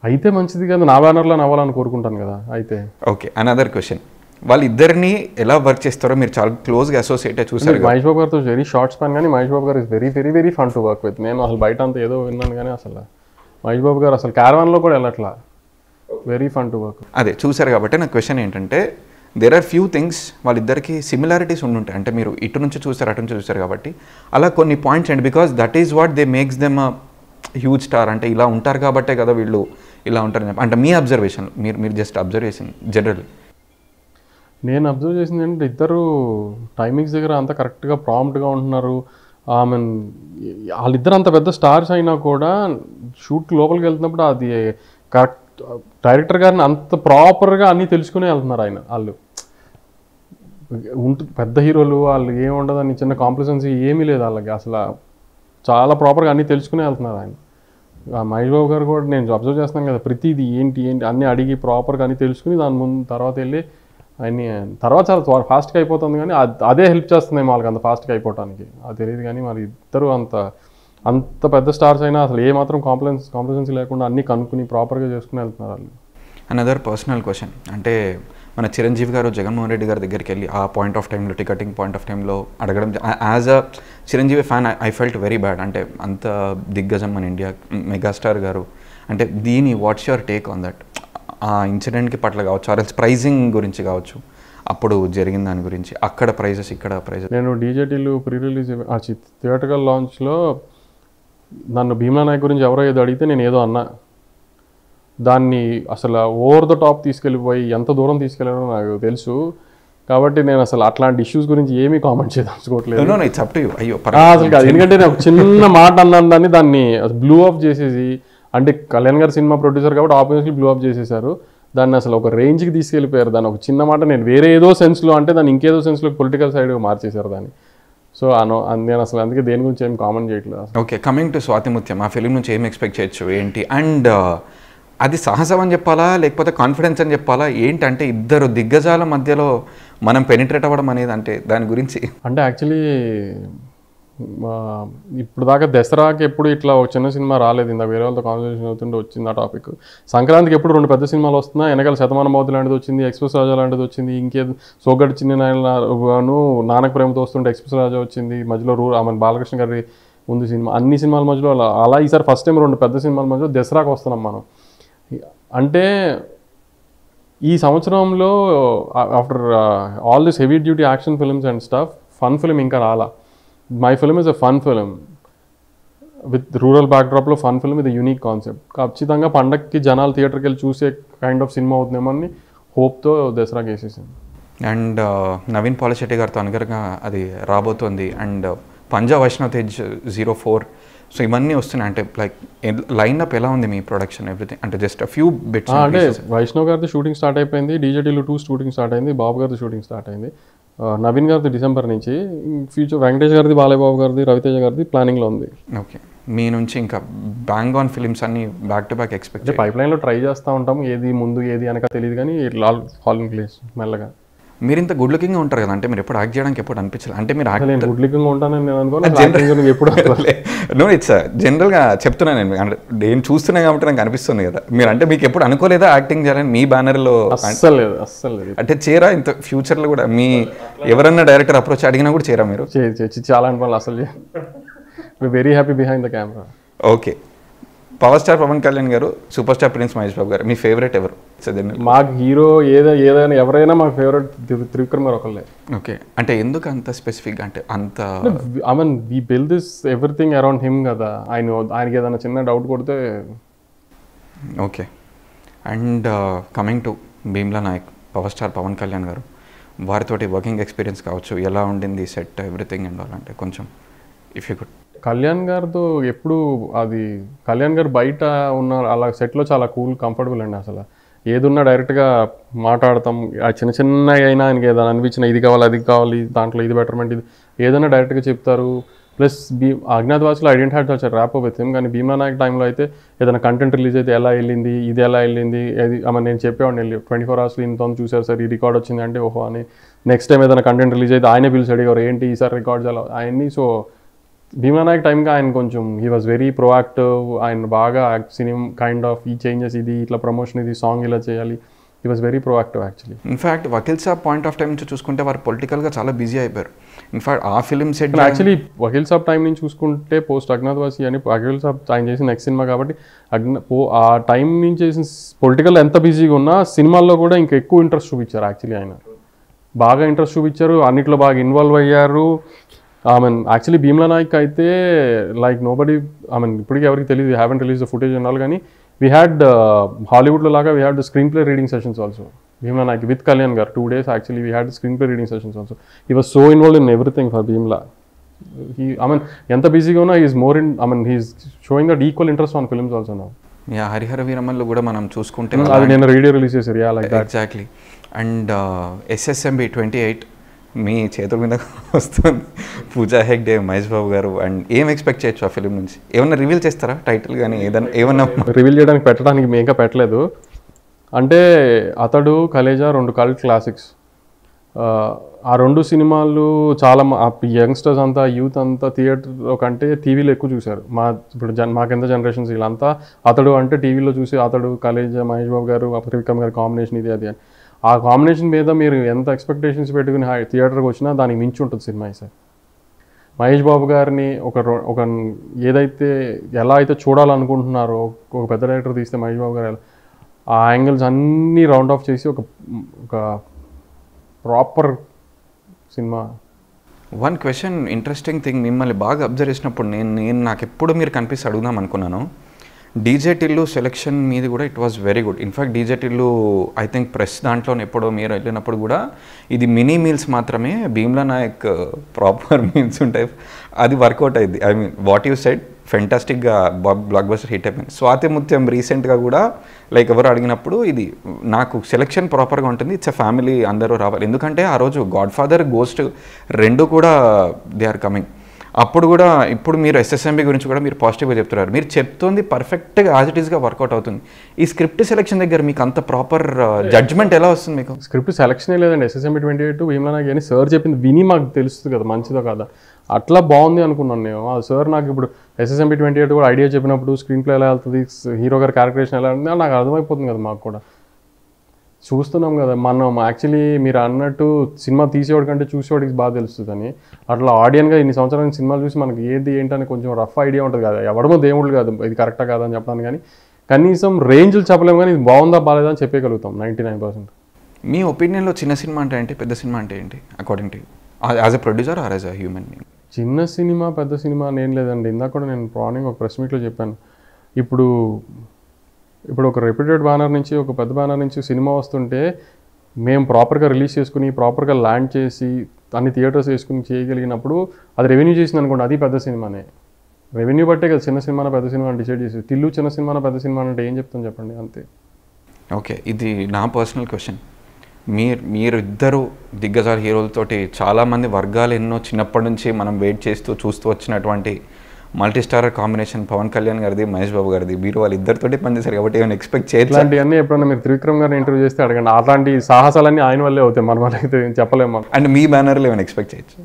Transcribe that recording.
అయితే మంచిది కదా, నా బ్యానర్లో అవ్వాలని కోరుకుంటాను కదా. అయితే ఓకే, అనదర్ క్వశ్చన్, వాళ్ళిద్దరిని ఎలా వర్క్ చేస్తారో మీరు చాలా క్లోజ్గా అసోసియేట్ చూసారు. మహేష్ బాబు గారితో వెరీ షార్ట్ స్పాన్, కానీ మహేష్ బాబు గారు is very very very fun to work with. నేను అసలు బయట అంతా ఏదో విన్నాను కానీ అసలు మహేష్ బాబు గారు అసలు క్యారవాన్లో కూడా వెళ్ళట్లా, వెరీ ఫన్ టు వర్క్. అదే చూసారు కాబట్టి నా క్వశ్చన్ ఏంటంటే, దేర్ ఆర్ ఫ్యూ థింగ్స్ వాళ్ళిద్దరికి సిమిలారిటీస్ ఉండుంటాయి. అంటే మీరు ఇటు నుంచి చూస్తారు అటు నుంచి చూస్తారు కాబట్టి అలా కొన్ని పాయింట్స్ అండి, because that is what they makes them huge star. అంటే ఇలా ఉంటారు కాబట్టే కదా వీళ్ళు ఇలా ఉంటారని అంటే మీ అబ్జర్వేషన్, మీరు జస్ట్ అబ్జర్వేషన్ జనరల్. నేను అబ్జర్వ్ చేసింది ఏంటంటే ఇద్దరు టైమింగ్స్ దగ్గర అంతా కరెక్ట్గా ప్రాంప్ట్గా ఉంటున్నారు. మీన్ వాళ్ళిద్దరు అంత పెద్ద స్టార్స్ అయినా కూడా షూట్ లోపలికి వెళ్తున్నప్పుడు అది కరెక్ట్ డైరెక్టర్ గారిని అంత ప్రాపర్గా అన్నీ తెలుసుకునే వెళ్తున్నారు ఆయన. వాళ్ళు పెద్ద హీరోలు వాళ్ళు ఏమి ఉండదని చిన్న కాంప్లిసెన్సీ ఏమీ లేదు వాళ్ళకి, అసలు చాలా ప్రాపర్గా అన్నీ తెలుసుకునే వెళ్తున్నారు ఆయన. మహేష్ బాబు గారు కూడా నేను అబ్జర్వ్ చేస్తున్నాను కదా, ప్రతిదీ ఏంటి అన్నీ అడిగి ప్రాపర్గా అన్నీ తెలుసుకుని దాని ముందు తర్వాత వెళ్ళి అన్నీ తర్వాత చాలా ఫాస్ట్గా అయిపోతుంది. కానీ అదే హెల్ప్ చేస్తుంది వాళ్ళకి అంత ఫాస్ట్గా అయిపోవడానికి, అది తెలియదు. కానీ మరి ఇద్దరు అంత పెద్ద స్టార్స్ అయినా అసలు ఏ మాత్రం కాంప్లిసెన్సీ లేకుండా అన్నీ కనుక్కుని ప్రాపర్గా చేసుకుని వెళ్తున్నారు వాళ్ళు. అనదర్ పర్సనల్ క్వశ్చన్, అంటే మన చిరంజీవి గారు జగన్మోహన్ రెడ్డి గారి దగ్గరికి వెళ్ళి ఆ పాయింట్ ఆఫ్ టైంలో టికెటింగ్ పాయింట్ ఆఫ్ టైంలో అడగడం, as a Chiranjeevi fan I felt very bad. అంటే అంత దిగ్గజం మన ఇండియా మెగాస్టార్ గారు, అంటే దీని what's your take on that? ఆ ఇన్సిడెంట్కి పట్ల కావచ్చు, ఆర్ ఎల్స్ ప్రైజింగ్ గురించి కావచ్చు, అప్పుడు జరిగిన దాని గురించి, అక్కడ ప్రైజెస్ ఇక్కడ ప్రైజెస్. నేను డీజేటీలు ప్రీ రిలీజ్ థియేటర్కల్ లాంచ్లో నన్ను భీమ్లా నాయక్ గురించి ఎవరో ఏదో అడిగితే నేను ఏదో అన్నా, దాన్ని అసలు ఓవర్ ద టాప్ తీసుకెళ్ళిపోయి ఎంత దూరం తీసుకెళ్ళారో నాకు తెలుసు. కాబట్టి నేను అసలు అట్లాంటి ఇష్యూస్ గురించి ఏమీ కామెంట్ చేయదలుచుకోవట్లేదు. అసలు కాదు, ఎందుకంటే నేను ఒక చిన్న మాట అన్నాను దాన్ని బ్లూ ఆఫ్ చేసేసి, అంటే కళ్యాణ్ గారు సినిమా ప్రొడ్యూసర్ కాబట్టి ఆబ్వియస్లీ బ్లూ ఆఫ్ చేసేసారు దాన్ని, అసలు ఒక రేంజ్కి తీసుకెళ్ళిపోయారు. దాన్ని ఒక చిన్న మాట నేను వేరే ఏదో సెన్స్లో అంటే దాన్ని ఇంకేదో సెన్స్లో పొలిటికల్ సైడ్గా మార్చేశారు దాన్ని. సో నేను అసలు అందుకే దేని గురించి ఏం కామెంట్ చేయట్లేదు. ఓకే, కమింగ్ టు స్వాతిముత్యం, ఆ ఫిలిం నుంచి ఏం ఎక్స్పెక్ట్ చేయొచ్చు ఏంటి? అండ్ అది సాహసం అని చెప్పాలా లేకపోతే కాన్ఫిడెన్స్ అని చెప్పాలా ఏంటి? అంటే ఇద్దరు దిగ్గజాల మధ్యలో మనం పెనిట్రేట్ అవ్వడం అనేది, అంటే దాని గురించి అంటే యాక్చువల్లీ ఇప్పుడు దాకా దసరాకి ఎప్పుడు ఇట్లా ఒక చిన్న సినిమా రాలేదు. ఇందా వేరే వాళ్ళతో కాన్వర్సేషన్ అవుతుంటే వచ్చింది ఆ టాపిక్. సంక్రాంతికి ఎప్పుడు 2 పెద్ద సినిమాలు వస్తున్నాయి, వెనకాల శతమానం భవతి లాంటిది వచ్చింది, ఎక్స్ప్రెస్ రాజా లాంటిది వచ్చింది, ఇంకేది సోగడి చిన్న నాయనను నానక ప్రేమతో వస్తుంటే ఎక్స్ప్రెస్ రాజా వచ్చింది, మధ్యలో మన బాలకృష్ణ గారి ముందు సినిమా, అన్ని సినిమాల మధ్యలో అలా ఈసారి ఫస్ట్ టైం 2 పెద్ద సినిమాల మధ్యలో దసరాకి వస్తున్నాం మనం. అంటే ఈ సంవత్సరంలో after all this heavy duty action films and stuff, fun film ఇంకా రాలా. My film is a fun film with rural బ్యాక్డ్రాప్లో ఫన్ ఫిల్మ్, ఇది యూనిక్ కాన్సెప్ట్. ఖచ్చితంగా పండగకి జనాలు థియేటర్కి వెళ్ళి చూసే కైండ్ ఆఫ్ సినిమా అవుతుందేమో అని హోప్తో దసరాకి వేసేసింది. అండ్ నవీన్ పాలిశెట్టి గారితో అనుగరంగా అది రాబోతోంది. అండ్ పంజా వైష్ణవ్ తేజ్ 04, సో ఇవన్నీ వస్తున్నాయి. అంటే లైక్ లైన్ అప్ ఎలా ఉంది మీ ప్రొడక్షన్ ఎవ్రీథింగ్? అంటే జస్ట్ ఫ్యూ బిట్స్. అంటే వైష్ణవ్ గారిది షూటింగ్ స్టార్ట్ అయిపోయింది, డీజేటీలు 2 షూటింగ్ స్టార్ట్ అయింది, బాబు గారిది షూటింగ్ స్టార్ట్ అయింది, నవీన్ గారిది డిసెంబర్ నుంచి, ఫ్యూచర్ వెంకటేష్ గారిది, బాలయ్యబాబు గారిది, రవితేజ గారిది ప్లానింగ్లో ఉంది. ఓకే, మీ నుంచి ఇంకా బ్యాంగ్ ఆన్ ఫిలిమ్స్ అన్ని back to back expect? Pipe లైన్లో ట్రై చేస్తూ ఉంటాం, ఏది ముందు ఏది అనక తెలియదు కానీ ఆల్ ఫాల్ ఇన్ ప్లేస్ మెల్లగా. మీరు ఇంత గుడ్ లుకింగ్ ఉంటారు కదా, అంటే మీరు ఎప్పుడు యాక్ట్ చేయడానికి ఎప్పుడు అనిపించలేదు? అంటే మీరు నేను గుడ్ లుకింగ్ ఉంటానని నేను అనుకోను ఎప్పుడు. నో, ఇట్స్ జనరల్గా చెప్తున్నాను నేను చూస్తున్నా కాబట్టి నాకు అనిపిస్తుంది కదా. మీరు అంటే మీకు ఎప్పుడు అనుకోలేదా యాక్టింగ్ చేయాలని మీ బ్యానర్లో? అస్సలు లేదు, అస్సలు లేదు. అంటే చేరా ఇంత ఫ్యూచర్లో కూడా మీ ఎవరన్నా డైరెక్టర్ అప్రోచ్ అడిగినా కూడా చేరా మీరు? చాలా అనుకోవాలి అసలు. Very happy behind the camera. Okay, power star Pawan Kalyan గారు, super star prince Mahesh Babu గారు, మీ ఫేవరెట్ ఎవరు? మాకు హీరో ఏదైనా ఎవరైనా మాకు ఫేవరెట్ త్రివిక్రమ్ గారు ఒకళ్ళే. ఓకే, అంటే ఎందుకు అంత స్పెసిఫిక్? అంటే అంత I mean we build this everything around him కదా. ఆయనకి ఏదైనా చిన్న డౌట్ కొడితే. Okay, and coming to Bheemla Nayak, power star Pawan Kalyan గారు, వారితోటి వర్కింగ్ ఎక్స్పీరియన్స్ కావచ్చు, ఎలా ఉండింది సెట్ ఎవ్రీథింగ్ అండ్ ఆల్, అంటే కొంచెం ఇఫ్ యూ కుడ్. కళ్యాణ్ గారితో ఎప్పుడు అది కళ్యాణ్ గారు బయట ఉన్న అలా సెట్లో చాలా కూల్ కంఫర్టబుల్ అండి. అసలు ఏదున్నా డైరెక్ట్గా మాట్లాడతాం. ఆ చిన్న చిన్న అయినా ఆయనకి ఏదైనా అనిపించిన ఇది కావాలి అది కావాలి దాంట్లో ఇది బెటర్మెంట్ ఇది ఏదైనా డైరెక్ట్గా చెప్తారు. ప్లస్ అజ్ఞాతవాసిలో I didn't have such rap with him. కానీ భీమ్లా నాయక్ టైంలో అయితే ఏదైనా కంటెంట్ రిలీజ్ అయితే ఎలా వెళ్ళింది, ఇది ఎలా వెళ్ళింది, అది నేను చెప్పేవాడిని వెళ్ళి 24 hours ఇంత చూసారు సార్, ఈ రికార్డ్ వచ్చింది అంటే ఓహో అని. నెక్స్ట్ టైం ఏదైనా కంటెంట్ రిలీజ్ అయితే ఆయనే పిలిచి అడిగారు ఏంటి ఈసారి రికార్డ్స్ ఎలా ఆయన్ని. సో భీమా నాయక్ టైంకి ఆయన కొంచెం హీ వాజ్ వెరీ ప్రోయాక్టివ్. ఆయన బాగా సినిమా కైండ్ ఆఫ్ ఈ చేంజెస్, ఇది ఇట్లా ప్రమోషన్, ఇది సాంగ్ ఇలా చేయాలి, he was very proactive actually. In fact Vakeel Saab point of time నుంచి చూసుకుంటే వారు పొలిటికల్గా చాలా బిజీ అయిపోయారు. ఇన్ఫ్యాక్ట్ ఆ film set actually Vakeel Saab time నుంచి చూసుకుంటే పోస్ట్ అజ్ఞాతవాసి అని వకీల్ సాబ్ ఆయన చేసిన నెక్స్ట్ సినిమా కాబట్టి ఆ టైం నుంచి చేసిన పొలిటికల్ ఎంత బిజీగా ఉన్నా సినిమాల్లో కూడా ఇంకా ఎక్కువ ఇంట్రెస్ట్ చూపించారు. యాక్చువల్లీ ఆయన బాగా ఇంట్రెస్ట్ చూపించారు, అన్నిట్లో బాగా ఇన్వాల్వ్ అయ్యారు. I mean actually Bheemla Nayak అయితే లైక్ నోబడీ, ఐ మీన్ ఇప్పటికీ ఎవరికి తెలియదు, హ్యావెంట్ రిలీజ్ ద ఫుటేజ్ అన్నారు, కానీ వీ హ్యాడ్ హాలీవుడ్లో లాగా we had the screenplay reading sessions also. Bheemla Nayak with Kalyan garu 2 days actually we had screenplay reading sessions also. He was so involved in everything for Bheemla. I mean ఎంత బిజీగా ఉన్నా is more in, I mean he's showing that equal interest on films also now. Harihara వీరమల్లో కూడా మనం చూసుకుంటే అది నేను radio release చేశారు, yeah like that exactly. And SSMB 28 మీ చేతుల మీద వస్తుంది, పూజా హెగ్డే, మహేష్ బాబు గారు. అండ్ ఏం ఎక్స్పెక్ట్ చేయొచ్చు ఆ ఫిలిం నుంచి? ఏమన్నా రివీల్ చేస్తారా టైటిల్ కానీ ఏమన్నా? రివీల్ చేయడానికి పెట్టడానికి మేము ఇంకా పెట్టలేదు. అంటే అతడు, కలేజా 2 కల్ట్ క్లాసిక్స్. ఆ 2 సినిమాలు చాలా యంగ్స్టర్స్ అంతా, యూత్ అంతా థియేటర్ కంటే టీవీలో ఎక్కువ చూశారు. ఇప్పుడు మాకెంత జనరేషన్స్ వీళ్ళంతా అతడు అంటే టీవీలో చూసి అతడు, కలేజా, మహేష్ బాబు గారు, త్రివిక్రమ్ గారి కాంబినేషన్ ఇది అది అని. ఆ కాంబినేషన్ మీద మీరు ఎంత ఎక్స్పెక్టేషన్స్ పెట్టుకుని థియేటర్కి వచ్చినా దానికి మించి ఉంటుంది సినిమా. సార్ మహేష్ బాబు గారిని ఒక ఏదైతే ఎలా అయితే చూడాలనుకుంటున్నారో, ఒక పెద్ద డైరెక్టర్ తీస్తే మహేష్ బాబు గారు ఆ యాంగిల్స్ అన్నీ రౌండ్ ఆఫ్ చేసి ఒక proper cinema. One question, interesting thing, మిమ్మల్ని బాగా అబ్జర్వ్ చేసినప్పుడు నేను నాకు ఎప్పుడు మీరు కనిపిస్తే అడుగుదాం అనుకున్నాను. డీజే టిల్లు సెలెక్షన్ మీది కూడా it was very good. In fact DJ Tillu I think press దాంట్లో ఎప్పుడో మీరు వెళ్ళినప్పుడు కూడా ఇది మినీ మీల్స్ మాత్రమే, భీమ్లా నాయక్ ప్రాపర్ మీల్స్ ఉంటాయి, అది వర్కౌట్ అయింది. I mean what you said ఫెంటాస్టిక్గా బ్లాక్ బస్టర్ హిట్ అయిపోయింది. స్వాతి ముత్యం రీసెంట్గా కూడా లైక్ ఎవరు అడిగినప్పుడు ఇది నాకు సెలెక్షన్ ప్రాపర్గా ఉంటుంది, ఇట్స్ ఎ ఫ్యామిలీ, అందరూ రావాలి. ఎందుకంటే ఆ రోజు గాడ్ ఫాదర్, గోస్ట్ 2 కూడా దే ఆర్ కమింగ్. అప్పుడు కూడా ఇప్పుడు మీరు SSMB గురించి కూడా మీరు పాజిటివ్గా చెప్తున్నారు. మీరు చెప్తుంది పర్ఫెక్ట్గా యాజ్ ఇట్ ఈస్గా వర్కౌట్ అవుతుంది. ఈ స్క్రిప్ట్ సెలెక్షన్ దగ్గర మీకు అంత ప్రాపర్ జడ్జ్మెంట్ ఎలా వస్తుంది? మీకు స్క్రిప్ట్ సెలెక్షనే లేదండి. SSMB 28 భీమ్లా నాయక్ అని సార్ చెప్పింది విని మాకు తెలుస్తుంది కదా మంచిదో కాదా, అట్లా బాగుంది అనుకున్నాను నేను. సార్ నాకు ఇప్పుడు SSMB 28 కూడా ఐడియా చెప్పినప్పుడు స్క్రీన్ ప్లే ఎలా వెళ్తుంది, హీరో గారి క్యారెక్టరేషన్ ఎలా ఉంటుంది నాకు అర్థమైపోతుంది కదా. మాకు కూడా చూస్తున్నాం కదా మనం. యాక్చువల్లీ మీరు అన్నట్టు సినిమా తీసేవాడి కంటే చూసేవాడికి బాగా తెలుస్తుందని, అట్లా ఆడియన్గా ఇన్ని సంవత్సరాల సినిమాలు చూసి మనకి ఏది ఏంటని కొంచెం రఫ్ ఐడియా ఉంటుంది కదా. ఎవడమో దేవుళ్ళు కాదు ఇది కరెక్టా కాదా అని చెప్పడానికి, కానీ కనీసం రేంజ్లు చెప్పలేము, కానీ ఇది బాగుందా బాగాలేదా అని చెప్పగలుగుతాం 99%. మీ ఒపీనియన్లో చిన్న సినిమా అంటే ఏంటి, పెద్ద సినిమా అంటే ఏంటి according to as a producer or as a human being? చిన్న సినిమా పెద్ద సినిమా అని ఏం లేదండి. ఇందాక కూడా నేను మార్నింగ్ ఒక ప్రెస్ మీట్లో చెప్పాను. ఇప్పుడు ఒక రెప్యూటెడ్ బ్యానర్ నుంచి, ఒక పెద్ద బ్యానర్ నుంచి సినిమా వస్తుంటే మేము ప్రాపర్గా రిలీజ్ చేసుకుని, ప్రాపర్గా ల్యాండ్ చేసి, అన్ని థియేటర్స్ వేసుకుని చేయగలిగినప్పుడు అది రెవెన్యూ చేసింది అనుకోండి, అది పెద్ద సినిమానే. రెవెన్యూ బట్టే కదా చిన్న సినిమా పెద్ద సినిమా అని డిసైడ్ చేసి. టిల్లు చిన్న సినిమా పెద్ద సినిమా అంటే ఏం చెప్తాను చెప్పండి, అంతే. ఓకే, ఇది నా పర్సనల్ క్వశ్చన్. మీరిద్దరు దిగ్గజాల హీరోలతోటి చాలామంది వర్గాలు ఎన్నో చిన్నప్పటి నుంచి మనం వెయిట్ చేస్తూ చూస్తూ వచ్చినటువంటి multi starrer combination Pawan Kalyan గారిది, మహేష్ బాబు గారిది, మీరు వాళ్ళిద్దరితోటి పనిచేశారు కాబట్టి ఏమైనా ఎక్స్పెక్ట్ చేయొచ్చు? ఇలాంటివన్నీ ఎప్పుడన్నా మీరు త్రివిక్రమ్ గారిని ఇంటర్వ్యూ చేస్తే అడగండి. అలాంటి సాహసాలన్నీ ఆయన వల్లే అవుతాయి, మన వాళ్ళకి చెప్పలేము. అండ్ మీ బ్యానర్లో ఏమైనా ఎక్స్పెక్ట్ చేయొచ్చు?